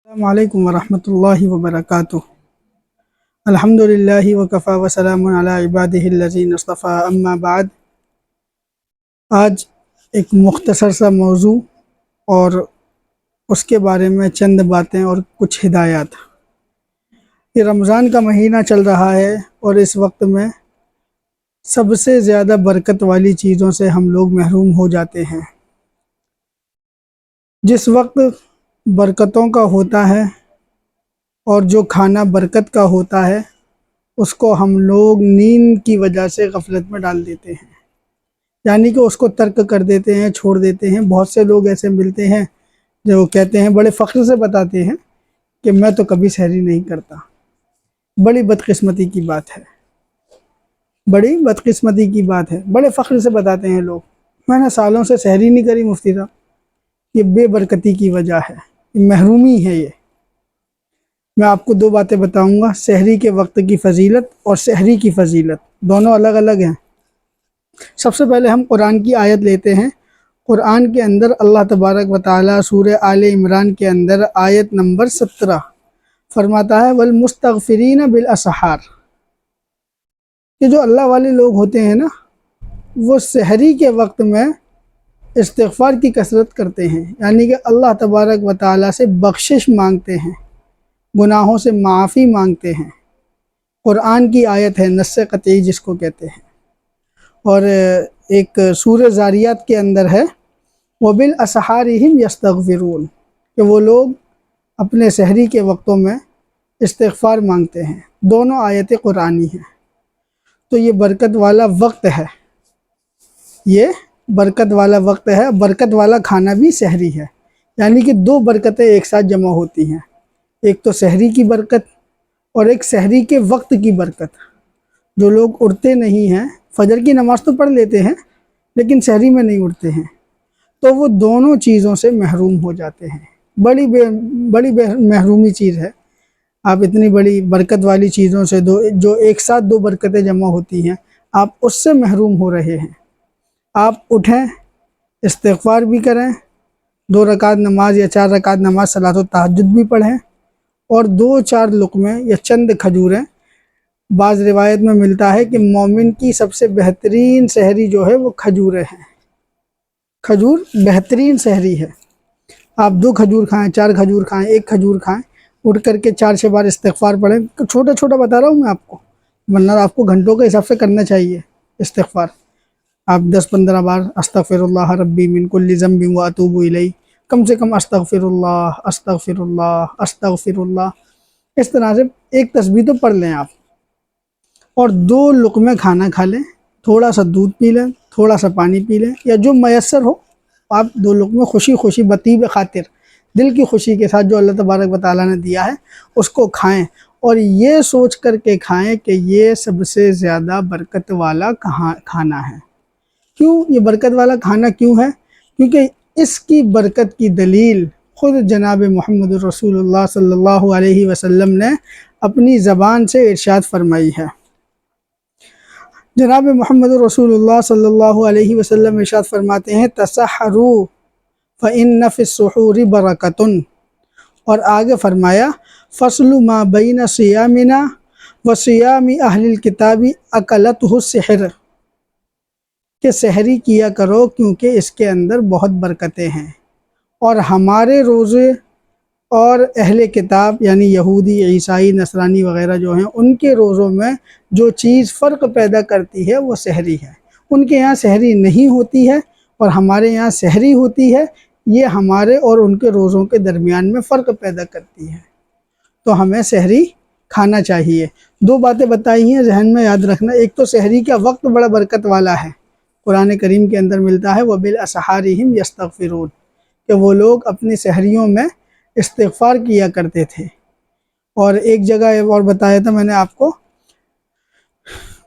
السلام علیکم ورحمۃ اللہ وبرکاتہ۔ الحمدللہ وکفی وسلام علی عبادہ الذین اصطفیٰ، اما بعد۔ آج ایک مختصر سا موضوع اور اس کے بارے میں چند باتیں اور کچھ ہدایات۔ یہ رمضان کا مہینہ چل رہا ہے اور اس وقت میں سب سے زیادہ برکت والی چیزوں سے ہم لوگ محروم ہو جاتے ہیں۔ جس وقت برکتوں کا ہوتا ہے اور جو کھانا برکت کا ہوتا ہے اس کو ہم لوگ نیند کی وجہ سے غفلت میں ڈال دیتے ہیں، یعنی کہ اس کو ترک کر دیتے ہیں، چھوڑ دیتے ہیں۔ بہت سے لوگ ایسے ملتے ہیں جو کہتے ہیں، بڑے فخر سے بتاتے ہیں کہ میں تو کبھی سحری نہیں کرتا۔ بڑی بدقسمتی کی بات ہے، بڑی بدقسمتی کی بات ہے۔ بڑے فخر سے بتاتے ہیں لوگ، میں نے سالوں سے سحری نہیں کری مفتی صاحب۔ یہ بے برکتی کی وجہ ہے، یہ محرومی ہے۔ یہ میں آپ کو دو باتیں بتاؤں گا، سحری کے وقت کی فضیلت اور سحری کی فضیلت، دونوں الگ الگ ہیں۔ سب سے پہلے ہم قرآن کی آیت لیتے ہیں۔ قرآن کے اندر اللہ تبارک و تعالیٰ سورہ آل عمران کے اندر آیت نمبر 17 فرماتا ہے والمستغفرین بالاسحار، کہ جو اللہ والے لوگ ہوتے ہیں نا، وہ سحری کے وقت میں استغفار کی کثرت کرتے ہیں، یعنی کہ اللہ تبارک و تعالیٰ سے بخشش مانگتے ہیں، گناہوں سے معافی مانگتے ہیں۔ قرآن کی آیت ہے، نص قطعی جس کو کہتے ہیں۔ اور ایک سورہ زاریات کے اندر ہے وَبِالْأَسْحَارِ هُمْ يَسْتَغْفِرُونَ، کہ وہ لوگ اپنے سحری کے وقتوں میں استغفار مانگتے ہیں۔ دونوں آیتیں قرآنی ہیں۔ تو یہ برکت والا وقت ہے، یہ برکت والا وقت ہے۔ برکت والا کھانا بھی سحری ہے، یعنی کہ دو برکتیں ایک ساتھ جمع ہوتی ہیں، ایک تو سحری کی برکت اور ایک سحری کے وقت کی برکت۔ جو لوگ اٹھتے نہیں ہیں، فجر کی نماز تو پڑھ لیتے ہیں لیکن سحری میں نہیں اٹھتے ہیں، تو وہ دونوں چیزوں سے محروم ہو جاتے ہیں۔ بڑی محرومی چیز ہے۔ آپ اتنی بڑی برکت والی چیزوں سے جو ایک ساتھ دو برکتیں جمع ہوتی ہیں، آپ اس سے محروم ہو رہے ہیں۔ آپ اٹھیں، استغفار بھی کریں، 2 رکعت نماز یا 4 رکعت نماز صلاۃ التہجد بھی پڑھیں، اور 2-4 لقمے یا چند کھجوریں۔ بعض روایت میں ملتا ہے کہ مومن کی سب سے بہترین سحری جو ہے وہ کھجوریں ہیں۔ کھجور بہترین سحری ہے۔ آپ 2 کھجور کھائیں، 4 کھجور کھائیں، 1 کھجور کھائیں، اٹھ کر کے 4-6 بار استغفار پڑھیں۔ چھوٹا چھوٹا بتا رہا ہوں میں آپ کو، ورنہ آپ کو گھنٹوں کے حساب سے کرنا چاہیے استغفار۔ آپ 10-15 بار استغفر اللہ ربی من کل ذنب واتوب الیہ، کم سے کم استغفر اللہ استغفر اللہ استغفر اللہ، اس طرح سے ایک تسبیح تو پڑھ لیں آپ، اور 2 لقمے کھانا کھا لیں، تھوڑا سا دودھ پی لیں، تھوڑا سا پانی پی لیں، یا جو میسر ہو۔ آپ 2 لقمے خوشی خوشی بطیب خاطر، دل کی خوشی کے ساتھ جو اللہ تبارک و تعالیٰ نے دیا ہے اس کو کھائیں، اور یہ سوچ کر کے کھائیں کہ یہ سب سے زیادہ برکت والا کھانا ہے۔ کیوں یہ برکت والا کھانا کیوں ہے؟ کیونکہ اس کی برکت کی دلیل خود جناب محمد رسول اللہ صلی اللہ علیہ وسلم نے اپنی زبان سے ارشاد فرمائی ہے۔ جناب محمد رسول اللہ صلی اللہ علیہ وسلم ارشاد فرماتے ہیں تسحروا فإن فی السحور برکۃ، اور آگے فرمایا فصل ما بین صیامنا وصیام اہل الکتاب اکلتہ السحر، کہ سحری کیا کرو کیونکہ اس کے اندر بہت برکتیں ہیں، اور ہمارے روزے اور اہل کتاب یعنی یہودی، عیسائی، نصرانی وغیرہ جو ہیں، ان کے روزوں میں جو چیز فرق پیدا کرتی ہے وہ سحری ہے۔ ان کے یہاں سحری نہیں ہوتی ہے اور ہمارے یہاں سحری ہوتی ہے، یہ ہمارے اور ان کے روزوں کے درمیان میں فرق پیدا کرتی ہے۔ تو ہمیں سحری کھانا چاہیے۔ 2 باتیں بتائی ہیں، ذہن میں یاد رکھنا۔ ایک تو سحری کا وقت بڑا برکت والا ہے، قرآن کریم کے اندر ملتا ہے وَبِالْأَسْحَارِ هُمْ يَسْتَغْفِرُونَ، کہ وہ لوگ اپنی سحریوں میں استغفار کیا کرتے تھے۔ اور ایک جگہ اور بتایا تھا میں نے آپ کو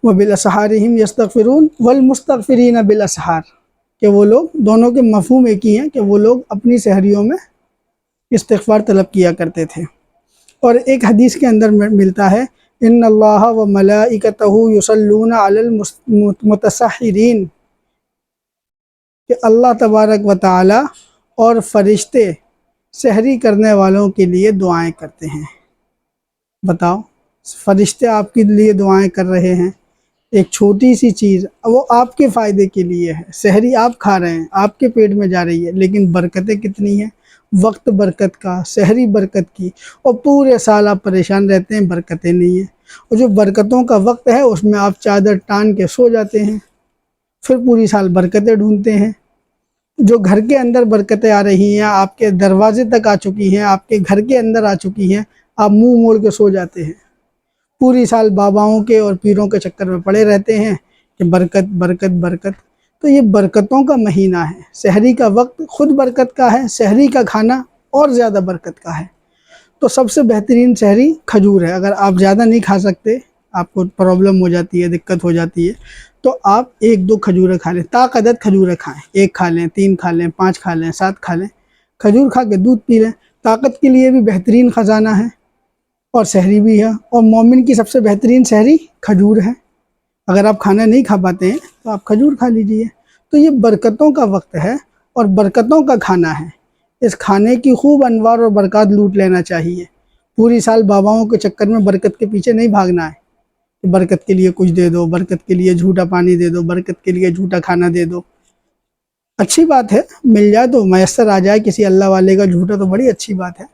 وَبِالْأَسْحَارِ هُمْ يَسْتَغْفِرُونَ وَالْمُسْتَغْفِرِينَ بِالْأَسْحَار، کہ وہ لوگ، دونوں کے مفہوم ایک ہی ہیں، کہ وہ لوگ اپنی سحریوں میں استغفار طلب کیا کرتے تھے۔ اور ایک حدیث کے اندر ملتا ہے ان اللہ وملائکتہ یصلون علی المتسحرین، کہ اللہ تبارک و تعالی اور فرشتے سحری کرنے والوں کے لیے دعائیں کرتے ہیں۔ بتاؤ، فرشتے آپ کے لیے دعائیں کر رہے ہیں، ایک چھوٹی سی چیز وہ آپ کے فائدے کے لیے ہے، سحری آپ کھا رہے ہیں، آپ کے پیٹ میں جا رہی ہے، لیکن برکتیں کتنی ہیں، وقت برکت کا، سحری برکت کی، اور پورے سال آپ پریشان رہتے ہیں، برکتیں نہیں ہیں۔ اور جو برکتوں کا وقت ہے اس میں آپ چادر ٹان کے سو جاتے ہیں، پھر پوری سال برکتیں ڈھونڈتے ہیں۔ جو گھر کے اندر برکتیں آ رہی ہیں، آپ کے دروازے تک آ چکی ہیں، آپ کے گھر کے اندر آ چکی ہیں، آپ منہ موڑ کے سو جاتے ہیں، پوری سال باباؤں کے اور پیروں کے چکر میں پڑے رہتے ہیں کہ برکت برکت برکت۔ تو یہ برکتوں کا مہینہ ہے، سحری کا وقت خود برکت کا ہے، سحری کا کھانا اور زیادہ برکت کا ہے۔ تو سب سے بہترین سحری کھجور ہے۔ اگر آپ زیادہ نہیں کھا سکتے، آپ کو پرابلم ہو جاتی ہے، دقت ہو جاتی ہے، تو آپ 1-2 کھجوریں کھا لیں، طاقت کھجوریں کھائیں، 1 کھا لیں، 3 کھا لیں، 5 کھا لیں، 7 کھا لیں، کھجور کھا کے دودھ پی لیں، طاقت کے لیے بھی بہترین خزانہ ہے اور سحری بھی ہے، اور مومن کی سب سے بہترین سحری کھجور ہے۔ اگر آپ کھانا نہیں کھا پاتے ہیں تو آپ کھجور کھا لیجئے۔ تو یہ برکتوں کا وقت ہے اور برکتوں کا کھانا ہے، اس کھانے کی خوب انوار اور برکات لوٹ لینا چاہیے۔ پوری سال باباؤں کے چکر میں برکت کے پیچھے نہیں بھاگنا ہے کہ برکت کے لیے کچھ دے دو، برکت کے لیے جھوٹا پانی دے دو، برکت کے لیے جھوٹا کھانا دے دو۔ اچھی بات ہے، مل جائے تو میسر آ جائے کسی اللہ والے کا جھوٹا تو بڑی اچھی بات ہے،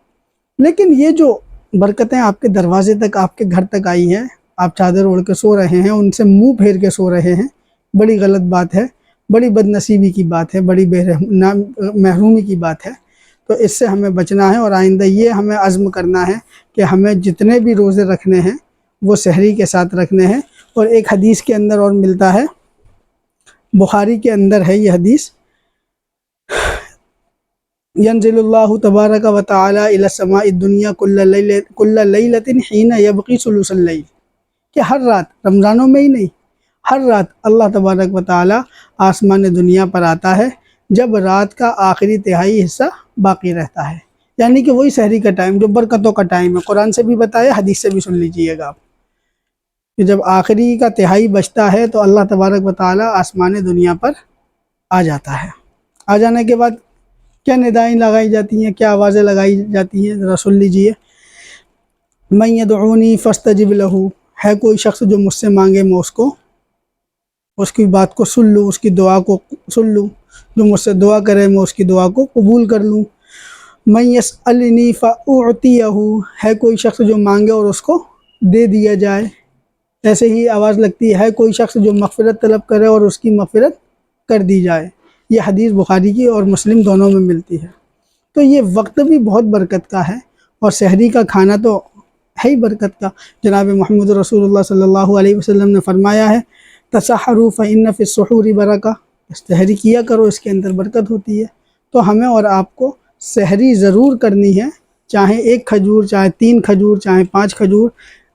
لیکن یہ جو برکتیں آپ کے دروازے تک، آپ کے گھر تک آئی ہیں، آپ چادر اوڑھ کے سو رہے ہیں، ان سے منہ پھیر کے سو رہے ہیں، بڑی غلط بات ہے، بڑی بد نصیبی کی بات ہے، بڑی محرومی کی بات ہے۔ تو اس سے ہمیں بچنا ہے، اور آئندہ یہ ہمیں عزم کرنا ہے کہ ہمیں جتنے بھی روزے رکھنے ہیں وہ سحری کے ساتھ رکھنے ہیں۔ اور ایک حدیث کے اندر اور ملتا ہے، بخاری کے اندر ہے یہ حدیث، ينزل اللہ تبارک و تعالی الى السماء الدنیا کل لیلۃ حین یبقی ثلث اللیل، کہ ہر رات، رمضانوں میں ہی نہیں، ہر رات اللہ تبارک و تعالی آسمان دنیا پر آتا ہے جب رات کا آخری تہائی حصہ باقی رہتا ہے، یعنی کہ وہی سحری کا ٹائم جو برکتوں کا ٹائم ہے۔ قرآن سے بھی بتایا، حدیث سے بھی سن لیجئے گا آپ، کہ جب آخری کا تہائی بچتا ہے تو اللہ تبارک و تعالی آسمان دنیا پر آ جاتا ہے۔ آ جانے کے بعد کیا ندائیں لگائی جاتی ہیں، کیا آوازیں لگائی جاتی ہیں، ذرا سن لیجئے۔ من یدعونی فاستجب لہ، ہے کوئی شخص جو مجھ سے مانگے میں اس کی بات کو سن لوں، اس کی دعا کو سن لوں، جو مجھ سے دعا کرے میں اس کی دعا کو قبول کر لوں۔ من یسألنی فاعطیہ، ہے کوئی شخص جو مانگے اور اس کو دے دیا جائے۔ ایسے ہی آواز لگتی ہے کوئی شخص جو مغفرت طلب کرے اور اس کی مغفرت کر دی جائے۔ یہ حدیث بخاری کی اور مسلم دونوں میں ملتی ہے۔ تو یہ وقت بھی بہت برکت کا ہے، اور سحری کا کھانا تو ہے ہی برکت کا۔ جناب محمد رسول اللہ صلی اللہ علیہ وسلم نے فرمایا ہے، تسحروا فإن فی السحور برکہ، سحری کیا کرو، اس کے اندر برکت ہوتی ہے۔ تو ہمیں اور آپ کو سحری ضرور کرنی ہے، چاہے 1 کھجور، چاہے 3 کھجور، چاہے 5 کھجور،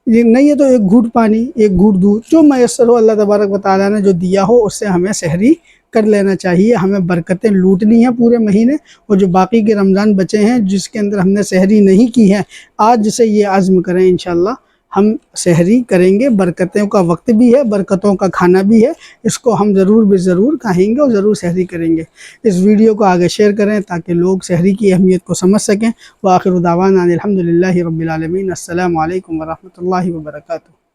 یہ نہیں ہے تو 1 گھونٹ پانی، 1 گھونٹ دودھ، جو میسر ہو، اللہ تبارک و تعالیٰ نے جو دیا ہو اس سے ہمیں سحری کر لینا چاہیے۔ ہمیں برکتیں لوٹنی ہیں پورے مہینے، اور جو باقی کے رمضان بچے ہیں جس کے اندر ہم نے سحری نہیں کی ہے، آج سے یہ عزم کریں، انشاءاللہ ہم سحری کریں گے۔ برکتوں کا وقت بھی ہے، برکتوں کا کھانا بھی ہے، اس کو ہم ضرور کھائیں گے اور ضرور سحری کریں گے۔ اس ویڈیو کو آگے شیئر کریں تاکہ لوگ سحری کی اہمیت کو سمجھ سکیں۔ وآخر دعوانا الحمدللہ رب العالمین۔ السلام علیکم ورحمۃ اللہ وبرکاتہ۔